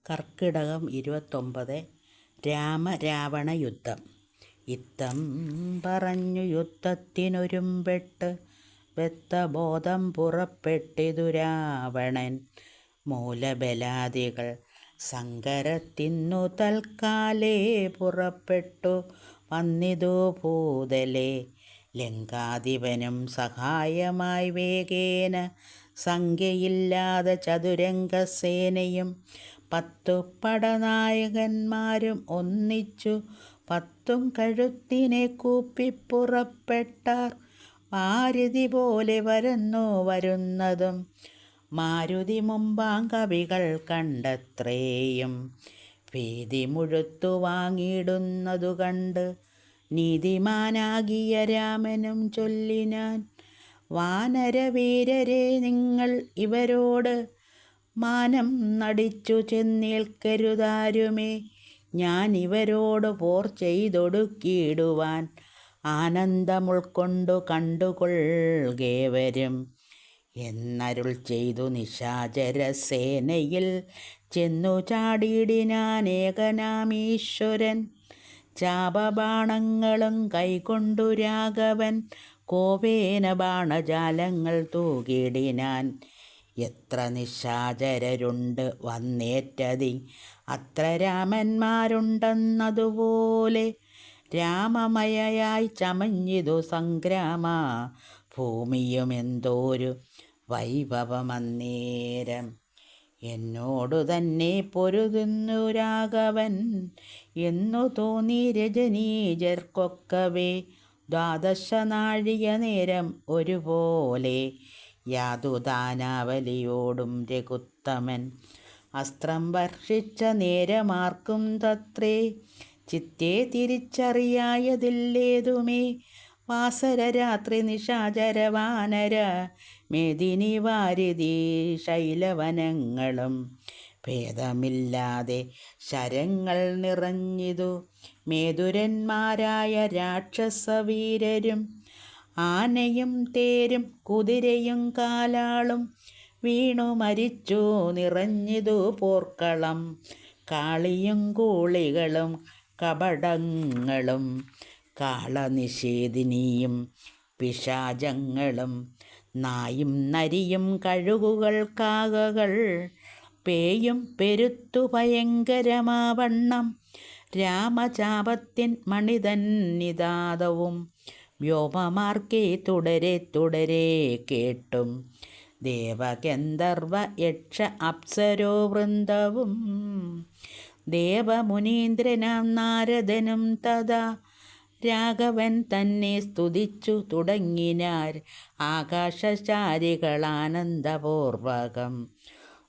കർക്കിടകം 29 രാമരാവണ യുദ്ധം. ഇത്തം പറഞ്ഞു യുദ്ധത്തിനൊരുമ്പെട്ട് ബദ്ധബോധം പുറപ്പെട്ടിതു രാവണൻ. മൂലബലാദികൾ സങ്കരത്തിന്നു തൽക്കാലേ പുറപ്പെട്ടു വന്നിതു ഭൂതലേ. ലങ്കാധിപനും സഹായമായി വേഗേന സംഖ്യയില്ലാതെ ചതുരംഗസേനയും 10 പടനായകന്മാരും ഒന്നിച്ചു 10 കഴുത്തിനെ കൂപ്പിപ്പുറപ്പെട്ടാർ. മാരുതി പോലെ വരുന്നതും മാരുതി മുമ്പാം കവികൾ കണ്ടത്രേയും. ഭീതി മുഴുത്തു വാങ്ങിയിടുന്നതു കണ്ട് നീതിമാനാകിയ രാമനും ചൊല്ലിനാൻ, വാനരവീരരെ, നിങ്ങൾ ഇവരോട് മാനം നടിച്ചു ചെന്നേൽക്കരുതാരുമേ. ഞാൻ ഇവരോട് പോർ ചെയ്തൊടുക്കിയിടുവാൻ ആനന്ദമുൾക്കൊണ്ടു കണ്ടുകൊള്ളുകേവരും എന്നരുൾ ചെയ്തു നിശാചരസേനയിൽ ചെന്നു ചാടിയിടിനാനേകനാമീശ്വരൻ. ചാപബാണങ്ങളും കൈകൊണ്ടു രാഘവൻ കോപേന ബാണജാലങ്ങൾ തൂകിടിനാൻ. എത്ര നിശാചരരുണ്ട് വന്നേറ്റതി അത്ര രാമന്മാരുണ്ടെന്നതുപോലെ രാമമയയായി ചമഞ്ഞിതു സംഗ്രാമ ഭൂമിയും എന്തോരു വൈഭവമന്നേരം. എന്നോടു തന്നെ പൊരുതുന്നു രാഘവൻ എന്നു തോന്നി രജനീജർക്കൊക്കവേ. 12 നാഴിക നേരം ഒരുപോലെ യാതുദാനാവലിയോടും രഘുത്തമൻ. അസ്ത്രം വർഷിച്ച നേരമാർക്കും തത്രേ ചിത്തേ തിരിച്ചറിയായതില്ലേതുമേ. വാസരരാത്രി നിശാചരവാനര മേദിനി വാരിധി ശൈലവനങ്ങളും ഭേദമില്ലാതെ ശരങ്ങൾ നിറഞ്ഞിതു. മേതുരന്മാരായ രാക്ഷസവീരരും ആനയും തേരും കുതിരയും കാലാളും വീണു മരിച്ചു നിറഞ്ഞിതു പോർക്കളം. കാളിയും കൂളികളും കപടങ്ങളും കാളനിഷേധിനിയും പിശാചങ്ങളും നായും നരിയും കഴുകുകൾ കാകകൾ പേയും പെരുത്തു ഭയങ്കരമാവണ്ണം. രാമചാപത്തിൻ മണിതൻ നിദാതവും വ്യോമമാർക്കേ തുടരെ തുടരെ കേട്ടും. ദേവഗന്ധർവ യക്ഷ അപ്സരോ വൃന്ദവും ദേവമുനീന്ദ്രനാം നാരദനും തഥാ രാഘവൻ തന്നെ സ്തുതിച്ചു തുടങ്ങിനാർ ആകാശചാരികളാനന്ദപൂർവകം.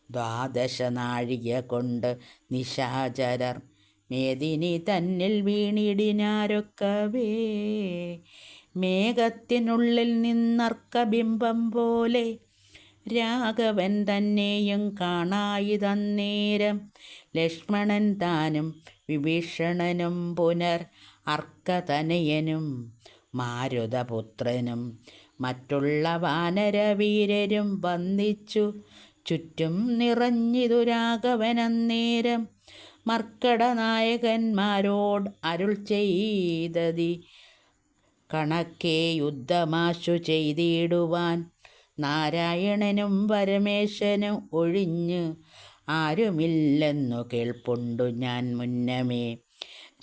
12 നാഴിക കൊണ്ട് നിശാചരർ മേദിനി തന്നിൽ വീണിടിനാരൊക്കവേ. മേഘത്തിനുള്ളിൽ നിന്നർക്കബിംബം പോലെ രാഘവൻ തന്നെയും കാണായിതന്നേരം. ലക്ഷ്മണൻ താനും വിഭീഷണനും പുനർ അർക്കതനയനും മാരുതപുത്രനും മറ്റുള്ള വാനരവീരരും വന്ദിച്ചു ചുറ്റും നിറഞ്ഞിതു രാഘവനന്നേരം. മർക്കടനായകന്മാരോട് അരുൾ ചെയ്തതി കണക്കെ യുദ്ധമാശു ചെയ്തിടുവാൻ. നാരായണനും പരമേശനും ഒഴിഞ്ഞ് ആരുമില്ലെന്നു കേൾപ്പുണ്ടു ഞാൻ മുന്നമേ.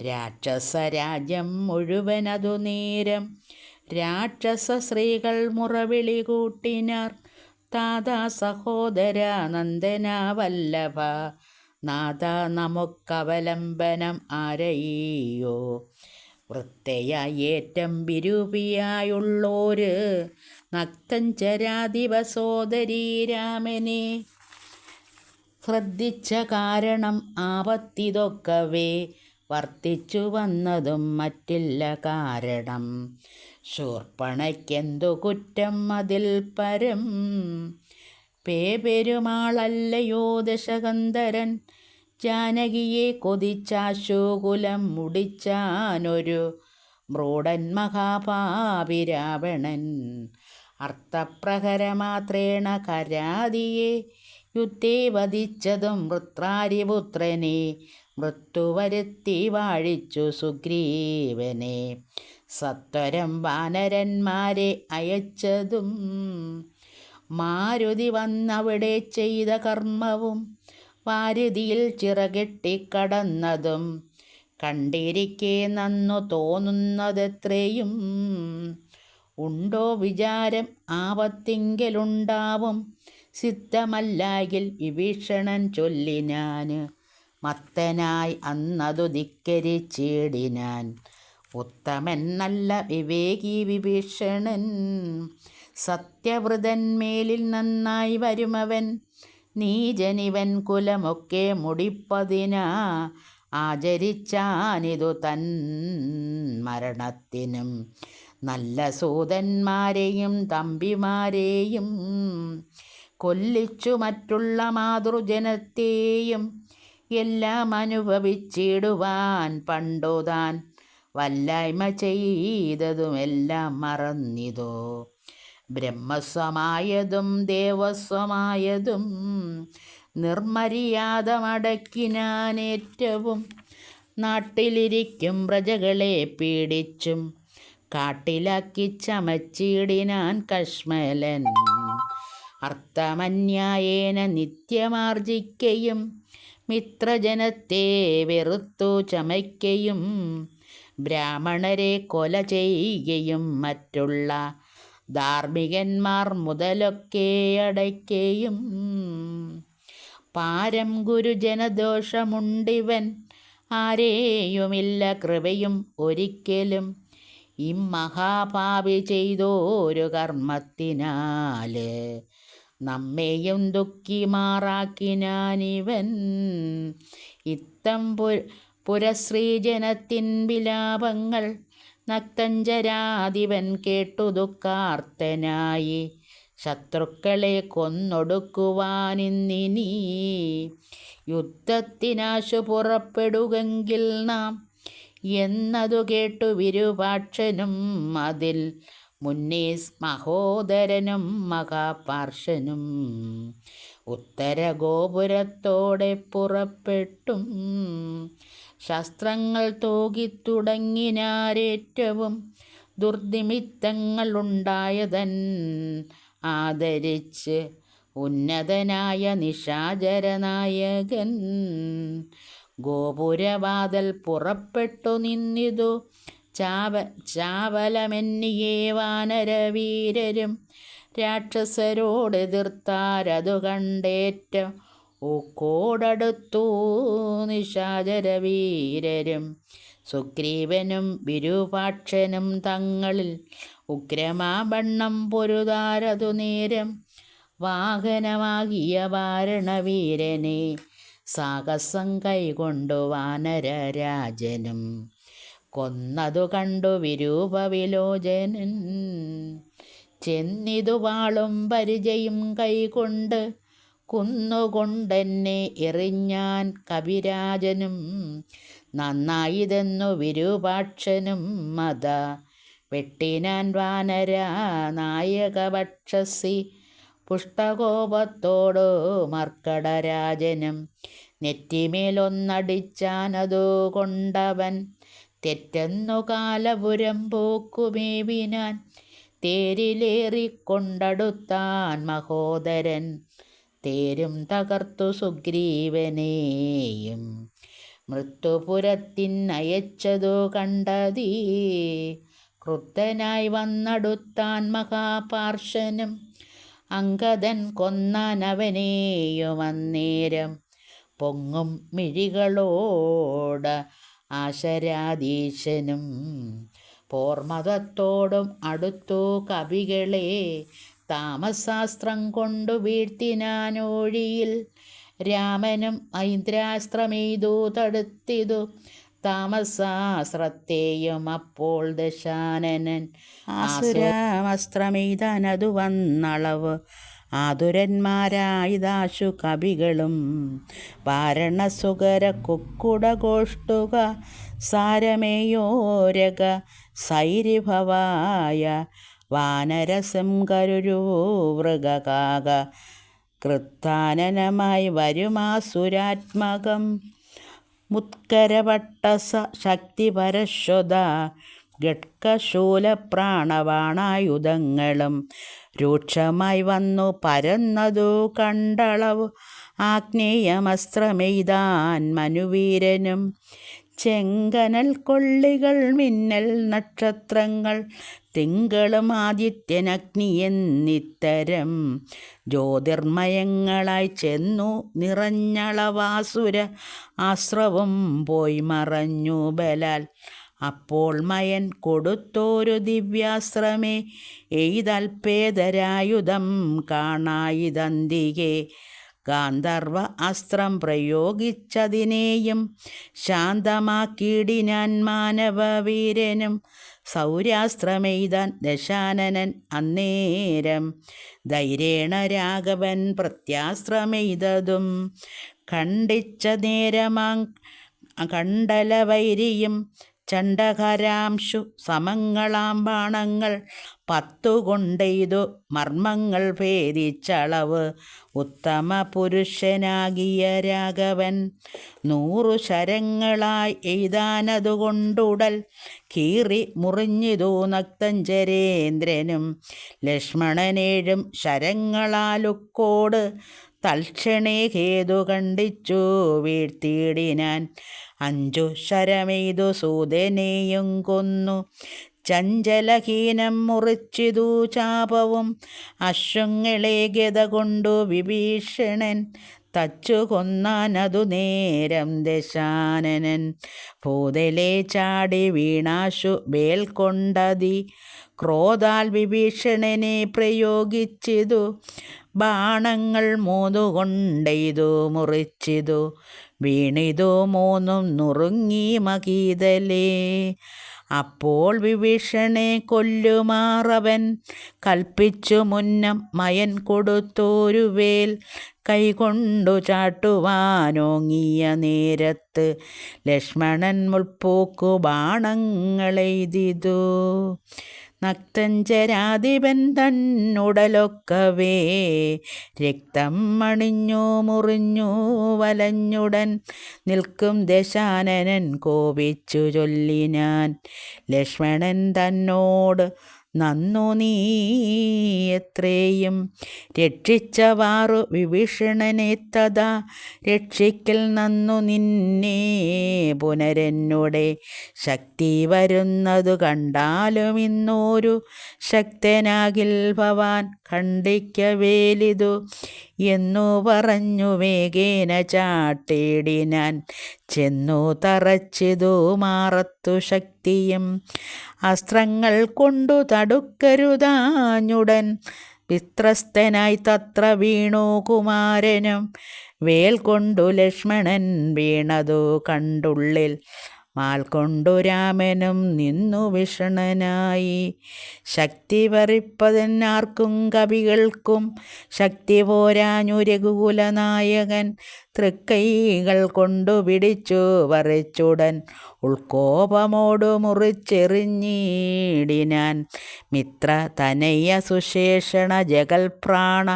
രാക്ഷസരാജ്യം മുഴുവനതു നേരം രാക്ഷസ സ്ത്രീകൾ മുറവിളി കൂട്ടിനാർ. താതാ സഹോദര നന്ദന വല്ലഭ നാഥ നമുക്കവലംബനം ആരയ്യോ. വൃത്തയായി ഏറ്റം വിരൂപിയായുള്ളോര് നക്തഞ്ചരാധിപ സോദരീ രാമനെ ശ്രദ്ധിച്ച കാരണം ആപത്തിതൊക്കവേ വർത്തിച്ചു വന്നതും മറ്റില്ല കാരണം. ശൂർപ്പണയ്ക്കെന്തു കുറ്റം അതിൽ പരം പേരുമാളല്ലയോ ദശകന്ധരൻ. ജാനകിയെ കൊതിച്ചാശുകുലം മുടിച്ചാനൊരു മ്രൂഢൻ മഹാപാപി രാവണൻ. അർത്ഥപ്രഹരമാത്രേണ കരാതിയെ യുദ്ധേ വധിച്ചതും വൃത്രാരിപുത്രനെ മൃത്യുവരുത്തി വാഴിച്ചു സുഗ്രീവനെ. സത്വരം വാനരന്മാരെ അയച്ചതും മാരുതി വന്നവിടെ ചെയ്ത കർമ്മവും വാരുതിയിൽ ചിറകെട്ടിക്കടന്നതും കണ്ടിരിക്കെ നന്നു തോന്നുന്നതെത്രയും. ഉണ്ടോ വിചാരം ആപത്തിങ്കലുണ്ടാവും സിദ്ധമല്ലാകിൽ വിഭീഷണൻ ചൊല്ലിനാൻ. മത്തനായി അന്നതു ധിക്കരിച്ചിടിനാൻ ഉത്തമൻ നല്ല വിവേകി വിഭീഷണൻ. സത്യവ്രതന്മേലിൽ നന്നായി വരുമവൻ നീചനിവൻ കുലമൊക്കെ മുടിപ്പതിനാ ആചരിച്ചാനിതു തൻ മരണത്തിനും. നല്ല സൂതന്മാരെയും തമ്പിമാരെയും കൊല്ലിച്ചു മറ്റുള്ള മാതൃജനത്തെയും എല്ലാം അനുഭവിച്ചിടുവാൻ പണ്ടുതാൻ വല്ലായ്മ ചെയ്തതുമെല്ലാം മറന്നിതോ. ബ്രഹ്മസ്വമായതും ദേവസ്വമായതും നിർമര്യാദമടക്കിനാനേറ്റവും. നാട്ടിലിരിക്കും പ്രജകളെ പീഡിച്ചും കാട്ടിലാക്കി ചമച്ചിടിനാൻ കശ്മലൻ. അർത്ഥമന്യായേന നിത്യമാർജിക്കയും മിത്രജനത്തെ വെറുത്തു ചമയ്ക്കയും ബ്രാഹ്മണരെ കൊല ചെയ്യുകയും മറ്റുള്ള ധാർമ്മികന്മാർ മുതലൊക്കെ അടയ്ക്കയും. പാരം ഗുരുജനദോഷമുണ്ടിവൻ ആരെയുമില്ല കൃപയും ഒരിക്കലും. മഹാപാപി ചെയ്തോരു കർമ്മത്തിനാല് നമ്മെയും ദുഃഖിമാറാക്കിനാനിവൻ. ഇത്തം പുരശ്രീജനത്തിൻ വിലാപങ്ങൾ നക്തഞ്ചരാധിപൻ കേട്ടു ദുഃഖാർത്തനായി. ശത്രുക്കളെ കൊന്നൊടുക്കുവാനിന്നിനി യുദ്ധത്തിനാശു പുറപ്പെടുകെങ്കിൽ നാം എന്നതു കേട്ടു വിരൂപാക്ഷനും അതിൽ മുന്നേ മഹോദരനും മഹാപാർശ്വനും ഉത്തരഗോപുരത്തോടെ പുറപ്പെട്ടും ശസ്ത്രങ്ങൾ തൂകിത്തുടങ്ങിനാരേറ്റവും ദുർനിമിത്തങ്ങളുണ്ടായതൻ ആദരിച്ച് ഉന്നതനായ നിശാചരനായകൻ. ഗോപുരവാതൽ പുറപ്പെട്ടു നിന്നിതു ചാവലമെന്നിയേ വാനരവീരരും രാക്ഷസരോടെതിർത്താരതു കണ്ടേറ്റ ഊക്കോടടുത്തു നിശാചരവീരരും. സുഗ്രീവനും വിരൂപാക്ഷനും തങ്ങളിൽ ഉഗ്രമാവണ്ണം പൊരുതാരതു നേരം വാഹനമാകിയ വാരണവീരനെ സാഹസം കൈകൊണ്ടു വാനരരാജനും കൊന്നതു കണ്ടു വിരൂപവിലോചനൻ. ചെന്നിതു വാളും പരിചയും കൈകൊണ്ട് കുന്നുകൊണ്ടെന്നെ എറിഞ്ഞാൻ കവിരാജനും നന്നായിതെന്നു വിരൂപാക്ഷനും മത വെട്ടിനാൻ വാനര നായകവക്ഷസി പുഷ്ടകോപത്തോടു മർക്കടരാജനും. നെറ്റിമേലൊന്നടിച്ചാനതു കൊണ്ടവൻ തെറ്റെന്നു കാലപുരം പോക്കുമേവിനാൻ. തേരിലേറിക്കൊണ്ടടുത്താൻ മഹോദരൻ തേരും തകർത്തു സുഗ്രീവനെയും മൃത്യുപുരത്തിനയച്ചതു കണ്ടതീ. ക്രുദ്ധനായി വന്നടുത്താൻ മഹാപാർശ്വനും അങ്കദൻ കൊന്നാനവനെയും അന്നേരം പൊങ്ങും മിഴികളോട് ആശരാധീശനും പോർമതത്തോടും അടുത്തു കവികളെ താമസാസ്ത്രം കൊണ്ടു വീഴ്ത്തിനാനോഴിയിൽ. രാമനും ഐന്ദ്രാസ്ത്രമെയ്തു തടുത്തിതു താമസാസ്ത്രത്തെയും അപ്പോൾ ദശാനനൻ ആസുരാമസ്ത്രമെയ്താനതു വന്നളവ് ആതുരന്മാരായിതാശു കവികളും വാരണസുകര കുക്കുടഗോഷ്ടുക സാരമേയോരക സൈരിഭവായ വാനരസം കരുരു വൃഗകാക കൃത്താനനമായി വരുമാസുരാത്മകം മുത്കരപട്ടസ ശക്തി പരശ്വത ഗഡ്കശൂലപ്രാണബാണായുധങ്ങളും രൂക്ഷമായി വന്നു പരന്നതു കണ്ടളവ് ആഗ്നേയമസ്ത്രമെയ്താൻ മനുവീരനും ചെങ്കനൽ കൊള്ളികൾ മിന്നൽ നക്ഷത്രങ്ങൾ തിങ്കളും ആദിത്യനഗ്നി എന്നിത്തരം ജ്യോതിർമയങ്ങളായി ചെന്നു നിറഞ്ഞളവാസുര ആശ്രവും പോയി മറഞ്ഞു ബലാൽ. അപ്പോൾ മയൻ കൊടുത്തോരു ദിവ്യാശ്രമേ എയ്തൽപേതരായുധം കാണായിതന്തികെ ഗാന്ധർവ അസ്ത്രം പ്രയോഗിച്ചതിനെയും ശാന്തമാക്കിയിടിനാൻ മാനവവീരനും സൗര്യാസ്ത്രമെയ്താൻ ദശാനനൻ അന്നേരം ധൈര്യേണ രാഘവൻ പ്രത്യാസ്ത്രമെയ്തതും ഖണ്ഡിച്ച നേരമാ കണ്ഡലവൈരിയും ചണ്ഡകരാംശു സമങ്ങളാം ബാണങ്ങൾ 10 കൊണ്ടെയ്തു മർമ്മങ്ങൾ ഭേദിച്ചളവ് ഉത്തമ പുരുഷനാകിയ രാഘവൻ 100 ശരങ്ങളായി എയ്താനതുകൊണ്ടുടൽ കീറി മുറിഞ്ഞിതു നക്തഞ്ചരേന്ദ്രനും ലക്ഷ്മണനേഴും ശരങ്ങളാലുക്കോട് തൽക്ഷണേ ഹേതു കണ്ടിച്ചു വീഴ്ത്തിയിടിനാൻ 5 ശരമെയ്തു സൂതനെയും കൊന്നു ചഞ്ചലഹീനം മുറിച്ചിതു ചാപവും അശ്വങ്ങളെ ഗത കൊണ്ടു വിഭീഷണൻ തച്ചു കൊന്നാനതു നേരം ദശാനനൻ ഭൂതലെ ചാടി വീണാശു വേൽ കൊണ്ടതി ക്രോധാൽ വിഭീഷണനെ പ്രയോഗിച്ചിതു ബാണങ്ങൾ 3 കൊണ്ടെയ്തു മുറിച്ചിതു വീണിതു 3 നുറുങ്ങി മകീതലേ. അപ്പോൾ വിഭീഷണനെ കൊല്ലുമാറവൻ കൽപ്പിച്ചു മുന്നം മയൻ കൊടുത്തോരു വേൽ കൈകൊണ്ടു ചാട്ടുവാനോങ്ങിയ നേരത്ത് ലക്ഷ്മണൻ മുൾപോക്കു ബാണങ്ങളെയ്തിതു നക്തഞ്ചരാധിപൻ തന്നുടലൊക്കവേ രക്തം അണിഞ്ഞു മുറിഞ്ഞു വലഞ്ഞുടൻ നിൽക്കും ദശാനനൻ കോപിച്ചു ചൊല്ലിനാൻ ലക്ഷ്മണൻ തന്നോട് നന്നു നീ എത്രയും രക്ഷിച്ചവാറു വിഭീഷണനെ തഥാ രക്ഷിക്കൽ നന്നു നിന്നെ പുനരെന്നുടെ ശക്തി വരുന്നതു കണ്ടാലും ഇന്നോരു ശക്തനാകിൽ ഭവാൻ ഖണ്ഡിക്കവേലിതു എന്നു പറഞ്ഞു വേഗേന ചാട്ടിടിനാൻ ചെന്നു തറച്ചിതു മാറത്തു ശക്തിയും അസ്ത്രങ്ങൾ കൊണ്ടു തടുക്കരുതാഞ്ഞുടൻ വിത്രസ്തനായി തത്ര വീണു കുമാരനും വേൽ കൊണ്ടു ലക്ഷ്മണൻ വീണതു കണ്ടുള്ളിൽ മാൽ കൊണ്ടു രാമനും നിന്നു വിഷണനായി ശക്തി വറിപ്പതിനാർക്കും കവികൾക്കും ശക്തി പോരാഞ്ഞു രഘുകുലനായകൻ തൃക്കൈകൾ കൊണ്ടു പിടിച്ചു വറിച്ചുടൻ ഉൾക്കോപമോടു മുറിച്ചെറിഞ്ഞിടിനാൻ മിത്ര തനയ സുശേഷണ ജഗൽപ്രാണ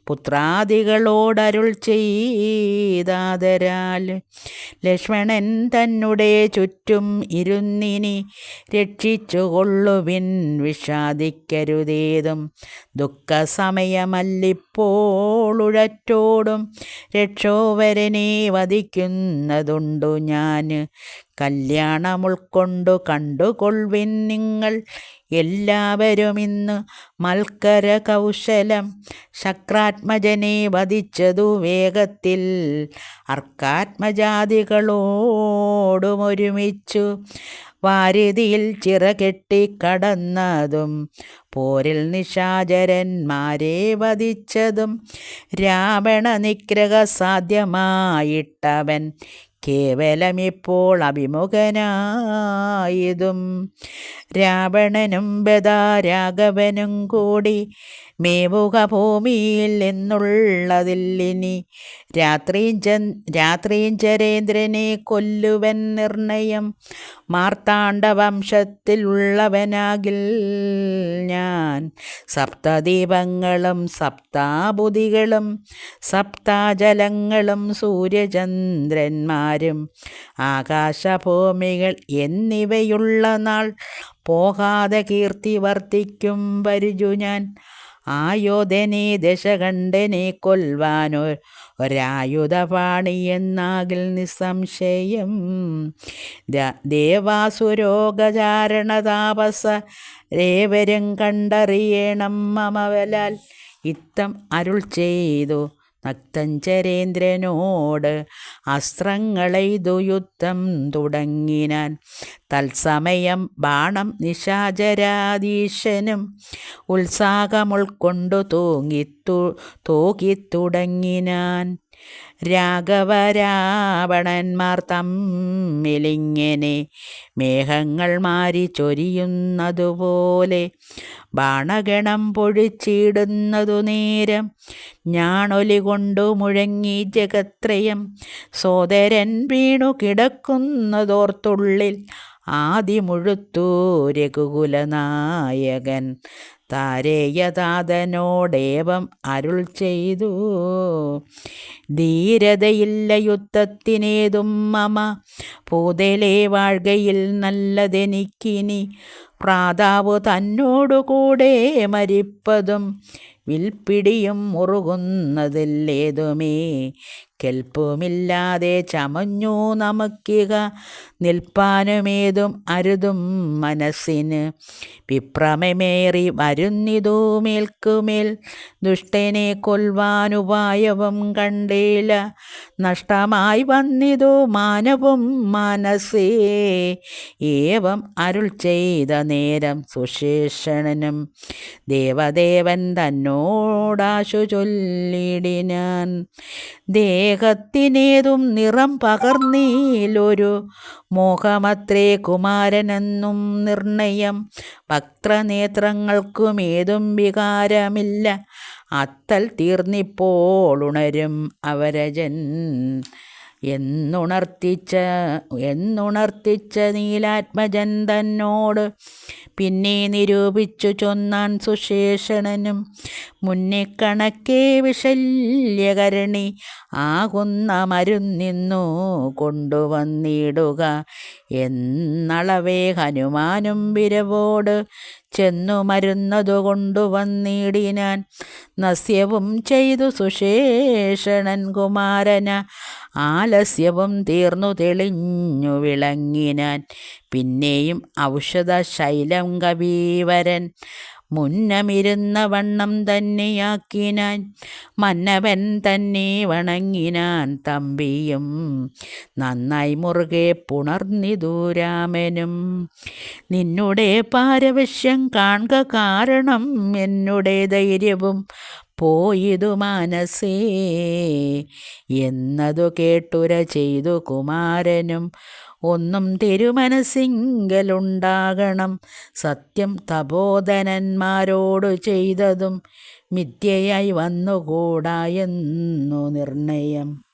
പുത്രാദികളോടരുൾ ചെയ്താദരാൽ ലക്ഷ്മണൻ തന്നെ ചുറ്റും ഇരുന്നിനി രക്ഷിച്ചു കൊള്ളുവിൻ വിഷാദിക്കരുതേതും ദുഃഖസമയമല്ലിപ്പോൾ ഉഴറ്റോടും രക്ഷോവരനെ വധിക്കുന്നതുണ്ടു ഞാൻ കല്യാണമുൾക്കൊണ്ടു കണ്ടുകൊള്ളുവിൻ നിങ്ങൾ എല്ലാവരും ഇന്ന് മൽക്കര കൗശലം ശക്രാത്മജനെ വധിച്ചതു വേഗത്തിൽ അർക്കാത്മജാതികളോടുമൊരുമിച്ചു വാരിതിയിൽ ചിറകെട്ടി കടന്നതും പോരിൽ നിശാചരന്മാരെ വധിച്ചതും രാവണ നിഗ്രഹ സാധ്യമായിട്ടവൻ കേവലമിപ്പോൾ അഭിമുഖനായതും രാവണനും ബദാരാഘവനും കൂടി മേവുക ഭൂമിയിൽ എന്നുള്ളതില്ലിനി രാത്രീഞ്ചരേന്ദ്രനെ കൊല്ലുവൻ നിർണയം മാർത്താണ്ഡവംശത്തിലുള്ളവനാകിൽ ഞാൻ. സപ്തദീപങ്ങളും സപ്താബുധികളും സപ്താജലങ്ങളും സൂര്യചന്ദ്രന്മാരും ആകാശഭൂമികൾ എന്നിവയുള്ള നാൾ പോകാതെ കീർത്തി വർദ്ധിക്കും വരുജു ഞാൻ. ആയോധനെ ദശകണ്ഠനെ കൊൽവാനോ ഒരായുധപാണി എന്നാകിൽ നിസ്സംശയം. ദേവാസുരോഗചാരണതാപസ രേവരും കണ്ടറിയണം മമവലാൽ. ഇത്തം അരുൾ ചെയ്തു നക്തഞ്ചരേന്ദ്രനോട് അസ്ത്രങ്ങളെയ്തു യുദ്ധം തുടങ്ങിനാൻ. തത്സമയം ബാണം നിശാചരാധീശനും ഉത്സാഹമുൾക്കൊണ്ടു തൂകിത്തുടങ്ങിനാൻ. രാഘവരാവണന്മാർ തമ്മിലിങ്ങനെ മേഘങ്ങൾ മാരി ചൊരിയുന്നതുപോലെ ബാണഗണം പൊഴിച്ചിടുന്നതു നേരം ഞാണൊലി കൊണ്ടു മുഴങ്ങി ജഗത്രയം. സോദരൻ വീണു കിടക്കുന്നതോർത്തുള്ളിൽ ആദിമുഴുത്തു രഘുകുലനായകൻ. താരേയതാതനോടേവം അരുൾ ചെയ്തു, ധീരതയില്ല യുദ്ധത്തിനേതും മമ പൂതലേ വാഴ്കയിൽ നല്ലതെനിക്കിനി. പ്രാതാവ് തന്നോടുകൂടെ മരിപ്പതും വിൽപ്പിടിയും മുറുകുന്നതില്ലേതുമേ കെൽപ്പുമില്ലാതെ ചമഞ്ഞു നമുക്കിക നിൽപ്പാനുമേതും അരുതും മനസ്സിന്. വിഭ്രമമേറി വരുന്നിതു മേൽക്കുമേൽ ദുഷ്ടനെ കൊൽവാനുപായവും കണ്ടേല. നഷ്ടമായി വന്നിതു മാനവും മനസ്സേ. ഏവം അരുൾ ചെയ്ത നേരം സുശേഷണനും ദേവദേവൻ തന്നോടാശു ചൊല്ലിടിനാൻ. ദേഹത്തിനേതും നിറം പകർന്നീലൊരു മോഹമത്രേ കുമാരനെന്നും നിർണയം. വക്രനേത്രങ്ങൾക്കുമേതും വികാരമില്ല. അത്തൽ തീർന്നിപ്പോൾ ഉണരും അവരജൻ എന്നുണർത്തിച്ച നീലാത്മജൻ തന്നോട് പിന്നെ നിരൂപിച്ചു ചൊന്നാൻ സുശേഷണനും. മുന്നേ കണക്കേ വിശല്യകരണി ആകുന്ന മരുന്നിന്നു കൊണ്ടുവന്നിടുക എന്നളവേ ഹനുമാനും വിരവോട് ചെന്നു മരുന്നതു കൊണ്ടുവന്നിടിനാൻ. നസ്യവും ചെയ്തു സുശേഷണൻ കുമാരന ആലസ്യവും തീർന്നു തെളിഞ്ഞു വിളങ്ങിനാൻ. പിന്നെയും ഔഷധശൈലം കവീവരൻ മുന്നമിരുന്ന വണ്ണം തന്നെയാക്കിനാൻ. മന്നവൻ തന്നെ വണങ്ങിനാൻ തമ്പിയും നന്നായി മുറുകെ പുണർന്നിതു രാമനും. നിന്നുടെ പാരവശ്യം കാൺക കാരണം എന്നുടെ ധൈര്യവും പോയിതു മാനസേ എന്നതു കേട്ടുര ചെയ്തു കുമാരനും. ഒന്നും തിരുമനസ്സിങ്കലുണ്ടാകണം സത്യം തപോധനന്മാരോടു ചെയ്തതും മിഥ്യയായി വന്നുകൂടായെന്നു നിർണയം.